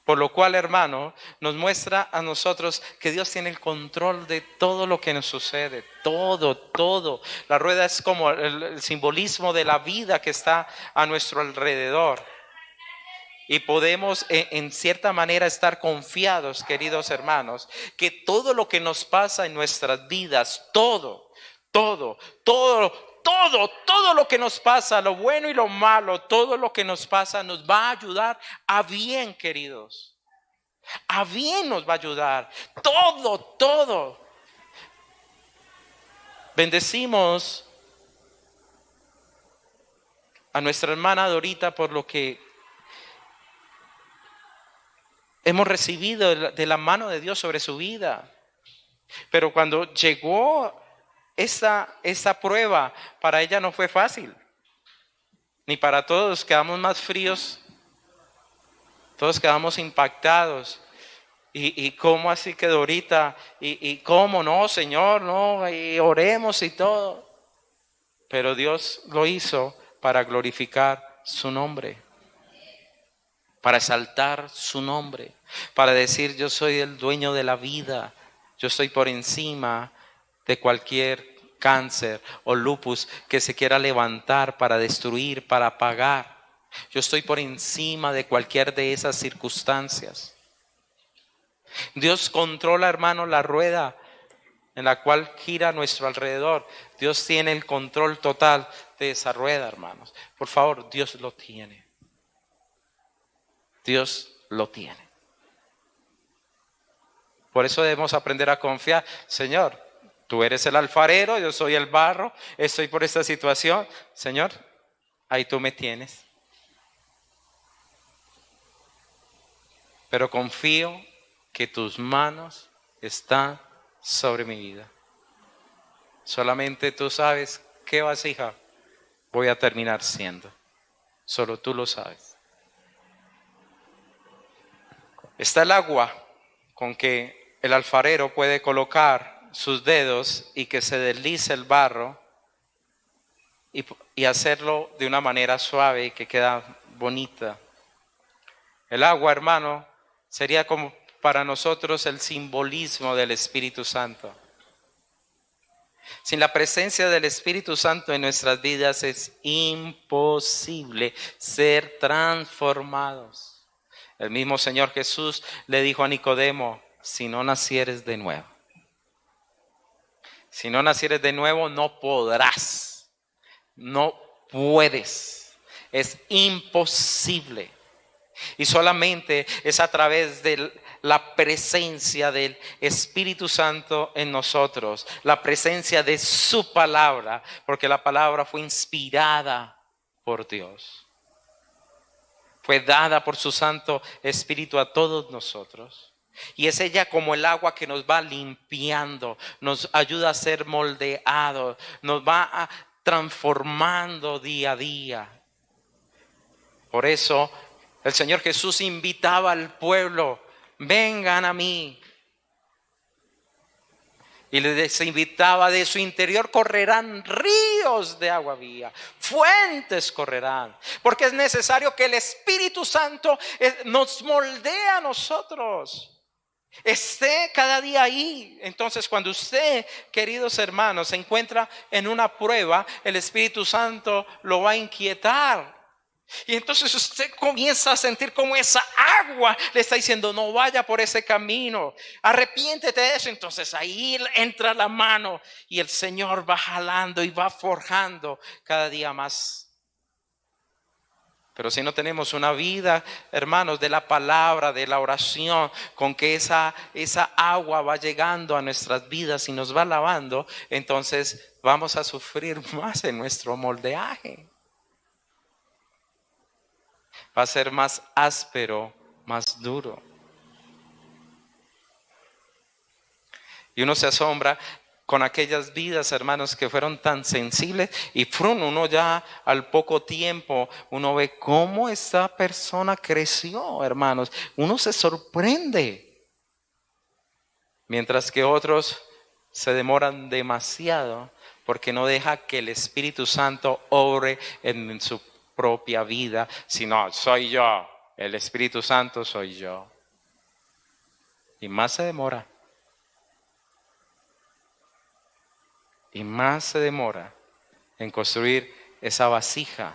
Por lo cual, hermano, nos muestra a nosotros que Dios tiene el control de todo lo que nos sucede, todo. La rueda es como el simbolismo de la vida que está a nuestro alrededor. Y podemos en cierta manera estar confiados, queridos hermanos, que todo lo que nos pasa en nuestras vidas, todo lo que nos pasa, lo bueno y lo malo, todo lo que nos pasa nos va a ayudar a bien, queridos. A bien nos va a ayudar. Todo. Bendecimos a nuestra hermana Dorita por lo que hemos recibido de la mano de Dios sobre su vida. Pero cuando llegó esa prueba, para ella no fue fácil. Ni para todos, quedamos más fríos. Todos quedamos impactados. ¿Y cómo así que Dorita? ¿Y cómo no, Señor? No, y oremos y todo. Pero Dios lo hizo para glorificar su nombre. Para exaltar su nombre, para decir yo soy el dueño de la vida, yo estoy por encima de cualquier cáncer o lupus que se quiera levantar para destruir, para apagar. Yo estoy por encima de cualquier de esas circunstancias. Dios controla, hermano, la rueda en la cual gira a nuestro alrededor. Dios tiene el control total de esa rueda, hermanos. Por favor, Dios lo tiene. Dios lo tiene. Por eso debemos aprender a confiar. Señor, tú eres el alfarero, yo soy el barro, estoy por esta situación. Señor, ahí tú me tienes. Pero confío que tus manos están sobre mi vida. Solamente tú sabes qué vasija voy a terminar siendo. Solo tú lo sabes. Está el agua con que el alfarero puede colocar sus dedos y que se deslice el barro y hacerlo de una manera suave y que queda bonita. El agua, hermano, sería como para nosotros el simbolismo del Espíritu Santo. Sin la presencia del Espíritu Santo en nuestras vidas es imposible ser transformados. El mismo Señor Jesús le dijo a Nicodemo, si no nacieres de nuevo. Si no nacieres de nuevo, no podrás, no puedes, es imposible. Y solamente es a través de la presencia del Espíritu Santo en nosotros, la presencia de su palabra, porque la palabra fue inspirada por Dios. Fue dada por su Santo Espíritu a todos nosotros. Y es ella como el agua que nos va limpiando, nos ayuda a ser moldeados, nos va transformando día a día. Por eso el Señor Jesús invitaba al pueblo: vengan a mí. Y les invitaba: de su interior correrán ríos de agua viva, fuentes correrán. Porque es necesario que el Espíritu Santo nos moldee a nosotros, esté cada día ahí. Entonces, cuando usted, queridos hermanos, se encuentra en una prueba, el Espíritu Santo lo va a inquietar. Y entonces usted comienza a sentir como esa agua le está diciendo: no vaya por ese camino, arrepiéntete de eso. Entonces ahí entra la mano y el Señor va jalando y va forjando cada día más. Pero si no tenemos una vida, hermanos, de la palabra, de la oración, con que esa agua va llegando a nuestras vidas y nos va lavando, entonces vamos a sufrir más en nuestro moldeaje. Va a ser más áspero, más duro. Y uno se asombra con aquellas vidas, hermanos, que fueron tan sensibles, y uno ya al poco tiempo, uno ve cómo esta persona creció, hermanos. Uno se sorprende. Mientras que otros se demoran demasiado porque no deja que el Espíritu Santo obre en su propia vida, sino soy yo, el Espíritu Santo soy yo. Y más se demora. Y más se demora en construir esa vasija.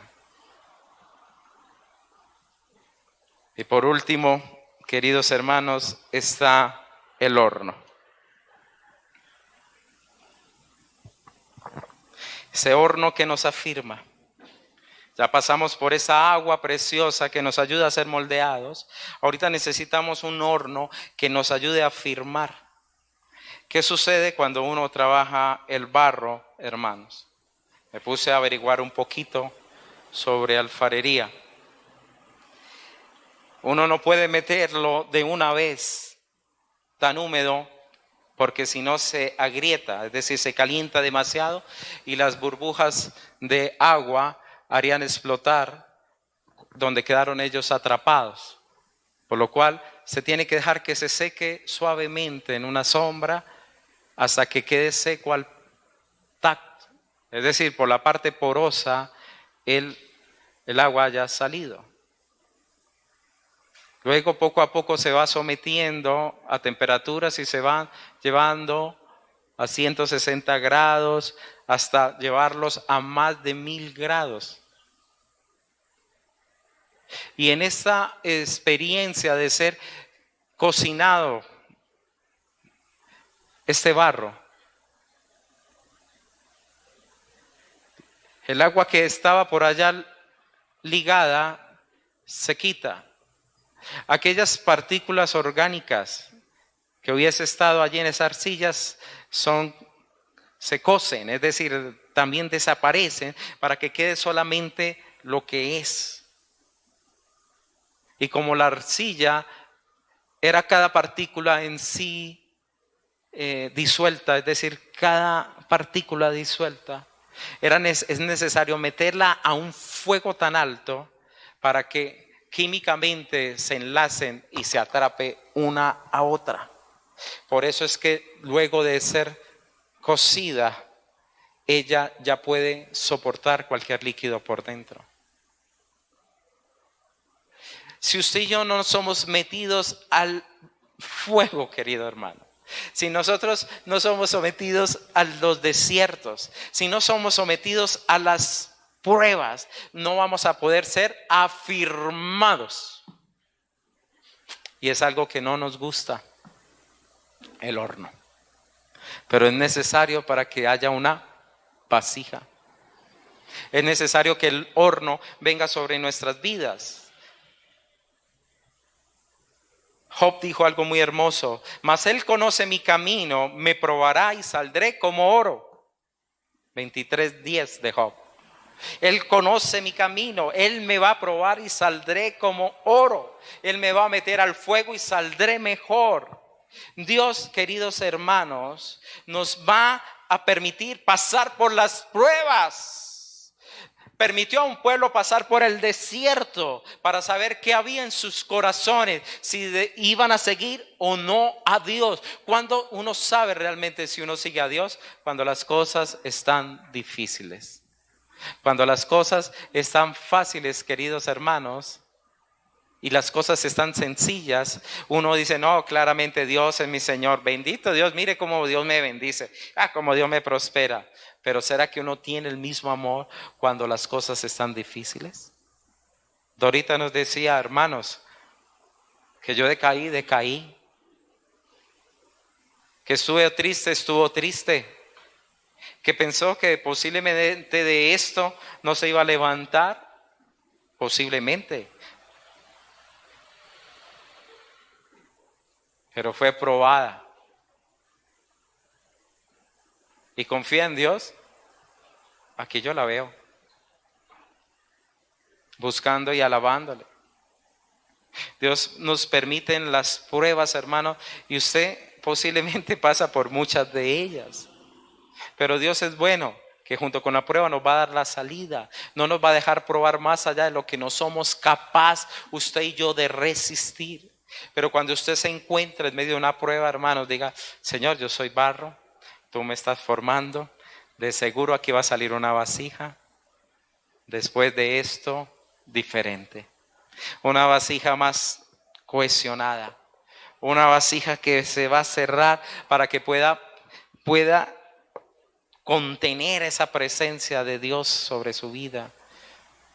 Y por último, queridos hermanos, está el horno. Ese horno que nos afirma. Ya pasamos por esa agua preciosa que nos ayuda a ser moldeados. Ahorita necesitamos un horno que nos ayude a afirmar. ¿Qué sucede cuando uno trabaja el barro, hermanos? Me puse a averiguar un poquito sobre alfarería. Uno no puede meterlo de una vez tan húmedo, porque si no se agrieta, es decir, se calienta demasiado y las burbujas de agua harían explotar donde quedaron ellos atrapados. Por lo cual se tiene que dejar que se seque suavemente en una sombra hasta que quede seco al tacto. Es decir, por la parte porosa el agua haya salido. Luego poco a poco se va sometiendo a temperaturas y se van llevando a 160 grados hasta llevarlos a más de 1000 grados. Y en esta experiencia de ser cocinado este barro, el agua que estaba por allá ligada se quita. Aquellas partículas orgánicas que hubiese estado allí en esas arcillas se cocen, es decir, también desaparecen para que quede solamente lo que es. Y como la arcilla era cada partícula en sí disuelta, es decir, cada partícula disuelta, es necesario meterla a un fuego tan alto para que químicamente se enlacen y se atrape una a otra. Por eso es que luego de ser cocida, ella ya puede soportar cualquier líquido por dentro. Si usted y yo no somos metidos al fuego, querido hermano, si nosotros no somos sometidos a los desiertos, si no somos sometidos a las pruebas, no vamos a poder ser afirmados. Y es algo que no nos gusta, el horno. Pero es necesario para que haya una vasija. Es necesario que el horno venga sobre nuestras vidas. Job dijo algo muy hermoso: mas él conoce mi camino, me probará y saldré como oro. 23:10 de Job. Él conoce mi camino, Él me va a probar y saldré como oro. Él me va a meter al fuego y saldré mejor. Dios, queridos hermanos, nos va a permitir pasar por las pruebas. Permitió a un pueblo pasar por el desierto para saber qué había en sus corazones, si iban a seguir o no a Dios. Cuando uno sabe realmente si uno sigue a Dios, cuando las cosas están difíciles. Cuando las cosas están fáciles, queridos hermanos, y las cosas están sencillas, uno dice: no, claramente Dios es mi Señor, bendito Dios, mire cómo Dios me bendice, cómo Dios me prospera. Pero ¿será que uno tiene el mismo amor cuando las cosas están difíciles? Dorita nos decía: hermanos, que yo decaí, que estuve triste, que pensó que posiblemente de esto no se iba a levantar, posiblemente. Pero fue probada. Y confía en Dios. Aquí yo la veo, buscando y alabándole. Dios nos permite en las pruebas, hermano, y usted posiblemente pasa por muchas de ellas. Pero Dios es bueno, que junto con la prueba nos va a dar la salida. No nos va a dejar probar más allá de lo que no somos capaz, usted y yo, de resistir. Pero cuando usted se encuentra en medio de una prueba, hermano, diga: Señor, yo soy barro, tú me estás formando. De seguro aquí va a salir una vasija. Después de esto, diferente. Una vasija más cohesionada. Una vasija que se va a cerrar para que pueda contener esa presencia de Dios sobre su vida.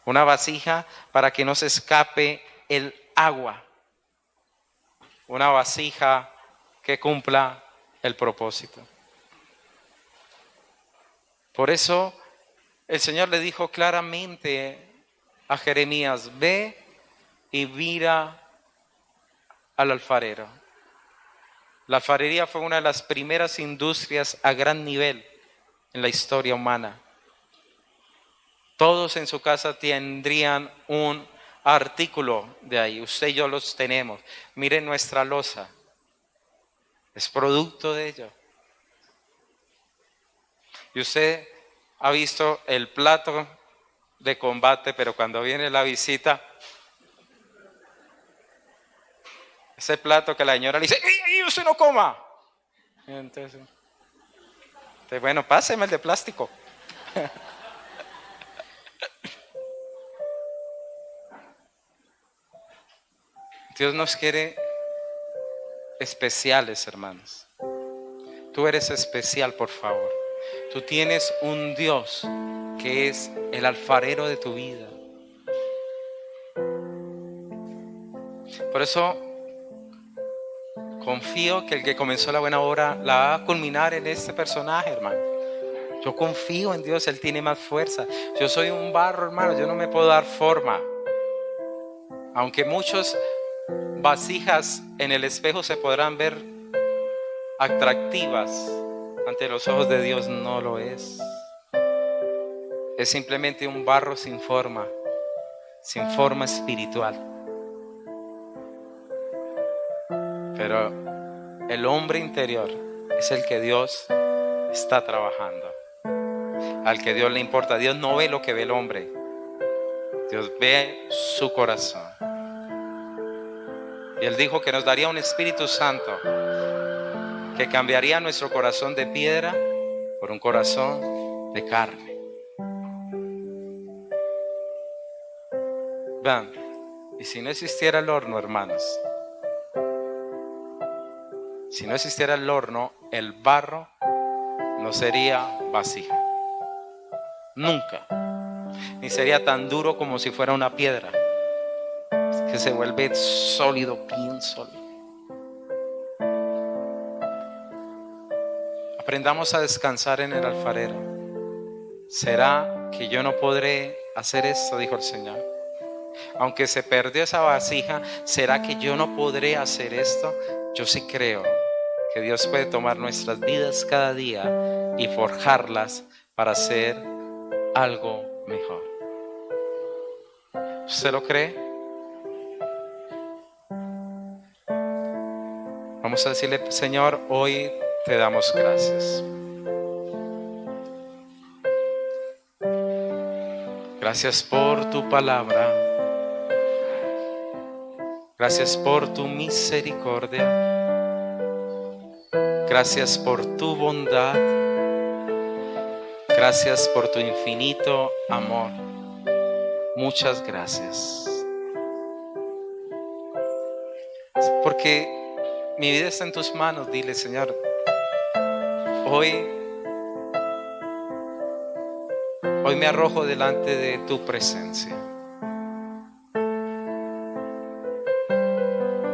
Una vasija para que no se escape el agua. Una vasija que cumpla el propósito. Por eso el Señor le dijo claramente a Jeremías: ve y mira al alfarero. La alfarería fue una de las primeras industrias a gran nivel en la historia humana. Todos en su casa tendrían un artículo de ahí. Usted y yo los tenemos. Miren nuestra loza. Es producto de ello. Y usted ha visto el plato de combate, pero cuando viene la visita, ese plato que la señora le dice: ¡Ey, usted no coma! Entonces, bueno, páseme el de plástico. Dios nos quiere especiales, hermanos. Tú eres especial, por favor. Tú tienes un Dios que es el alfarero de tu vida. Por eso confío que el que comenzó la buena obra la va a culminar en este personaje, hermano. Yo confío en Dios, Él tiene más fuerza. Yo soy un barro, hermano, yo no me puedo dar forma. Aunque muchas vasijas en el espejo se podrán ver atractivas, ante los ojos de Dios no lo es. Es simplemente un barro sin forma espiritual. Pero el hombre interior es el que Dios está trabajando, al que Dios le importa. Dios no ve lo que ve el hombre, Dios ve su corazón. Y Él dijo que nos daría un Espíritu Santo que cambiaría nuestro corazón de piedra por un corazón de carne. Vean, y si no existiera el horno, hermanos, si no existiera el horno, el barro no sería vasija. Nunca. Ni sería tan duro como si fuera una piedra, que se vuelve sólido, bien sólido. Aprendamos a descansar en el alfarero. ¿Será que yo no podré hacer esto?, dijo el Señor. Aunque se perdió esa vasija, ¿será que yo no podré hacer esto? Yo sí creo que Dios puede tomar nuestras vidas cada día y forjarlas para hacer algo mejor. ¿Usted lo cree? Vamos a decirle: Señor, hoy te damos gracias. Gracias por tu palabra. Gracias por tu misericordia. Gracias por tu bondad. Gracias por tu infinito amor. Muchas gracias. Porque mi vida está en tus manos. Dile: Señor, hoy me arrojo delante de tu presencia.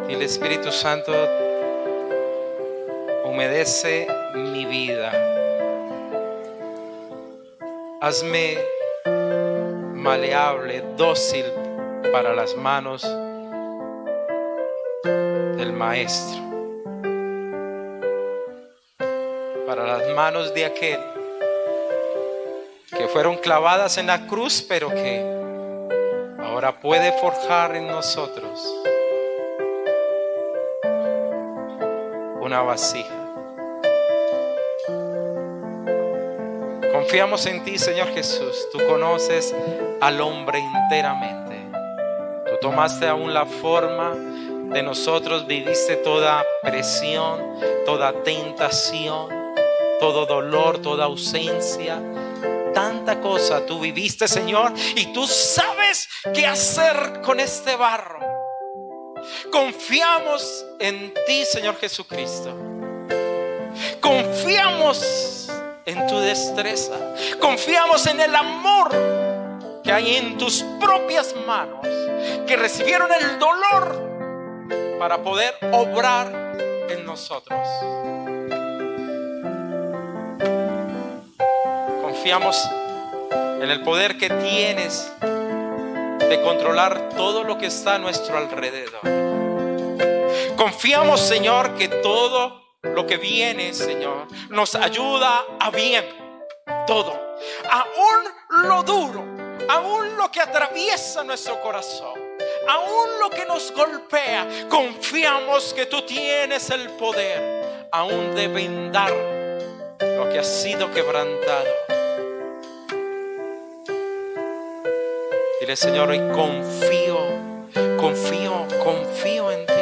Dile: Espíritu Santo, humedece mi vida. Hazme maleable, dócil para las manos del Maestro, para las manos de aquel que fueron clavadas en la cruz, pero que ahora puede forjar en nosotros una vasija. Confiamos en ti, Señor Jesús. Tú conoces al hombre enteramente. Tú tomaste aún la forma de nosotros, viviste toda presión, toda tentación, todo dolor, toda ausencia. Tanta cosa tú viviste, Señor, y tú sabes qué hacer con este barro. Confiamos en ti, Señor Jesucristo. Confiamos en tu destreza. Confiamos en el amor que hay en tus propias manos, que recibieron el dolor para poder obrar en nosotros. Confiamos en el poder que tienes de controlar todo lo que está a nuestro alrededor. Confiamos, Señor, que todo lo que viene, Señor, nos ayuda a bien. Todo, aún lo duro, aún lo que atraviesa nuestro corazón, aún lo que nos golpea, confiamos que tú tienes el poder aún de vendar lo que ha sido quebrantado. Dile: Señor, hoy confío en ti.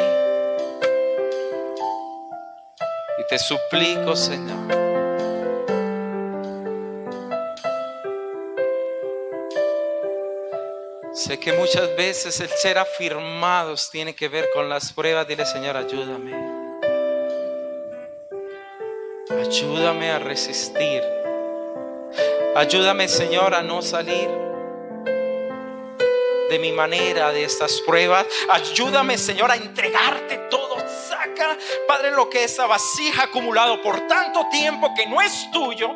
Y te suplico, Señor, sé que muchas veces el ser afirmados tiene que ver con las pruebas. Dile: Señor, ayúdame. Ayúdame a resistir. Ayúdame, Señor, a no salir de mi manera de estas pruebas. Ayúdame, Señor, a entregarte todo. Saca, Padre, lo que esa vasija acumulado por tanto tiempo que no es tuyo,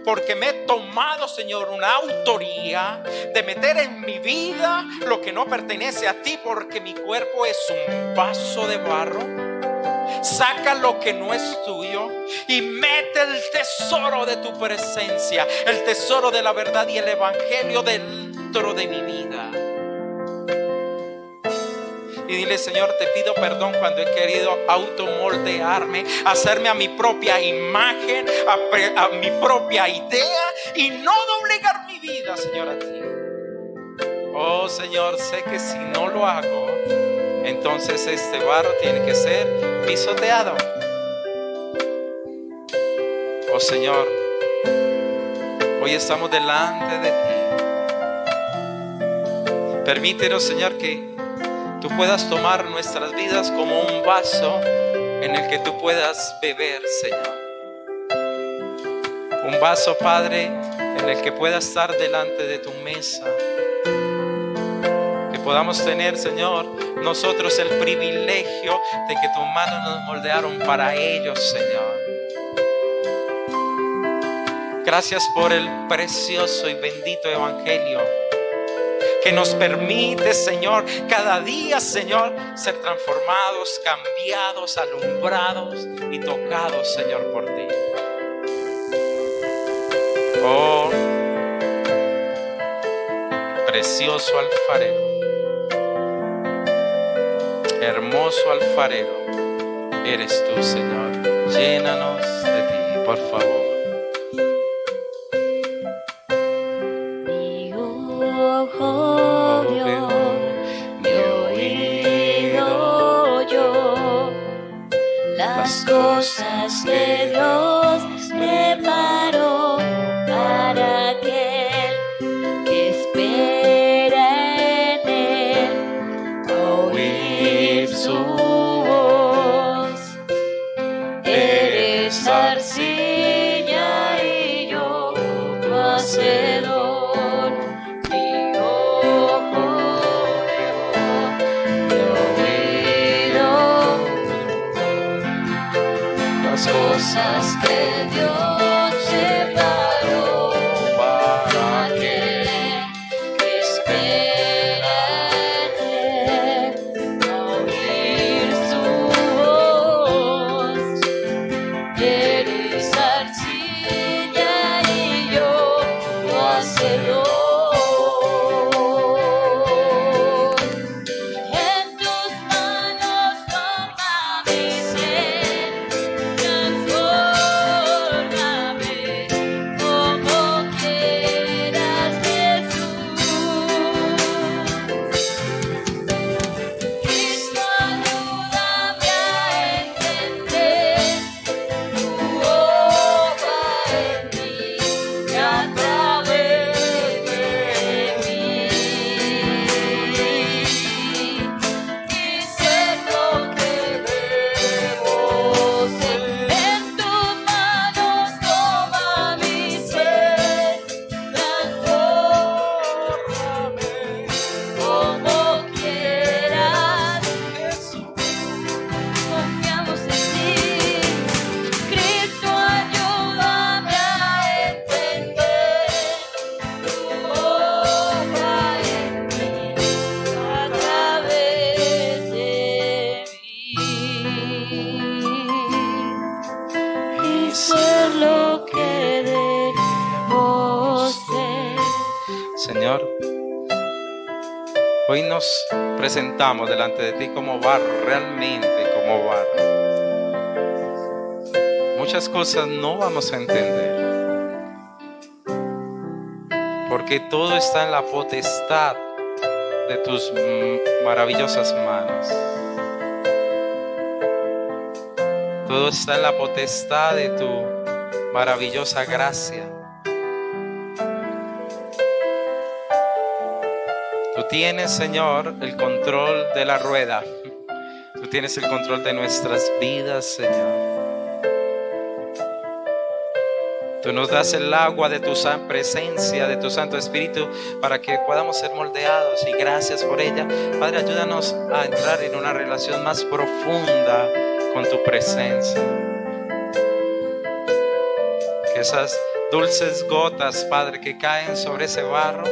porque me he tomado, Señor, una autoría de meter en mi vida lo que no pertenece a ti, porque mi cuerpo es un vaso de barro. Saca lo que no es tuyo y mete el tesoro de tu presencia, el tesoro de la verdad y el evangelio dentro de mi vida. Y dile: Señor, te pido perdón cuando he querido automoldearme, hacerme a mi propia imagen, a mi propia idea, y no doblegar mi vida, Señor, a ti. Oh, Señor, sé que si no lo hago, entonces este barro tiene que ser pisoteado. Oh, Señor, hoy estamos delante de ti. Permítenos, Señor, que tú puedas tomar nuestras vidas como un vaso en el que tú puedas beber, Señor. Un vaso, Padre, en el que pueda estar delante de tu mesa. Que podamos tener, Señor, nosotros el privilegio de que tus manos nos moldearon para ellos, Señor. Gracias por el precioso y bendito evangelio que nos permite, Señor, cada día, Señor, ser transformados, cambiados, alumbrados y tocados, Señor, por ti. Oh, precioso alfarero, hermoso alfarero, eres tú, Señor. Llénanos de ti, por favor. Mi ojo vio, mi oído oyó las cosas que Dios preparó para aquel que espera en él, a oír su voz. Eres arcilla y yo tu hacedor. Mi ojo vio, mi oído las cosas que Dios separó para aquel que espera en él, a oír su voz. Eres arcilla y yo tu hacedor. En tus manos toma mi ser, transfórmame como quieras, Jesús. Cristo, ayúdame a entender tu obra en mí y a través de mí, y ser lo que debo ser. En tus manos toma mi ser, transfórmame como quieras, Jesús. Confiamos en ti. Cristo, ayúdame a entender tu obra en mí, a través de mí, y ser lo que debo ser. Señor, hoy nos presentamos delante de ti como barro, realmente como barro. Muchas cosas no vamos a entender, porque todo está en la potestad de tus maravillosas manos. Todo está en la potestad de tu maravillosa gracia. Tú tienes, Señor, el control de la rueda. Tú tienes el control de nuestras vidas, Señor. Tú nos das el agua de tu presencia, de tu Santo Espíritu, para que podamos ser moldeados, y gracias por ella. Padre, ayúdanos a entrar en una relación más profunda con tu presencia. Que esas dulces gotas, Padre, que caen sobre ese barro,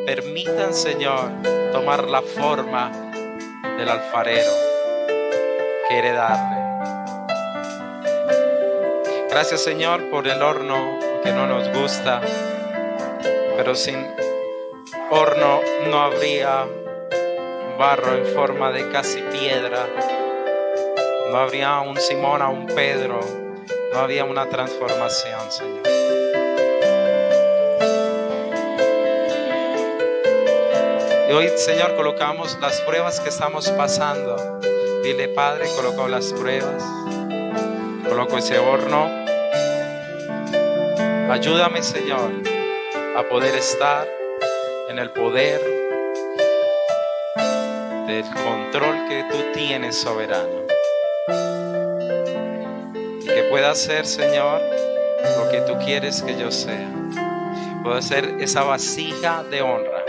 permitan, Señor, tomar la forma del alfarero que quiere darle. Gracias, Señor, por el horno que no nos gusta, pero sin horno no habría barro en forma de casi piedra, no habría un Simón a un Pedro, no había una transformación, Señor. Y hoy, Señor, colocamos las pruebas que estamos pasando. Dile, Padre, coloco las pruebas, coloco ese horno. Ayúdame, Señor, a poder estar en el poder del control que tú tienes, soberano. Y que pueda ser, Señor, lo que tú quieres que yo sea. Puedo ser esa vasija de honra.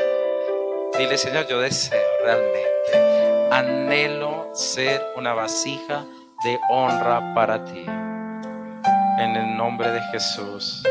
Dile, Señor, yo deseo realmente, anhelo ser una vasija de honra para ti. En el nombre de Jesús.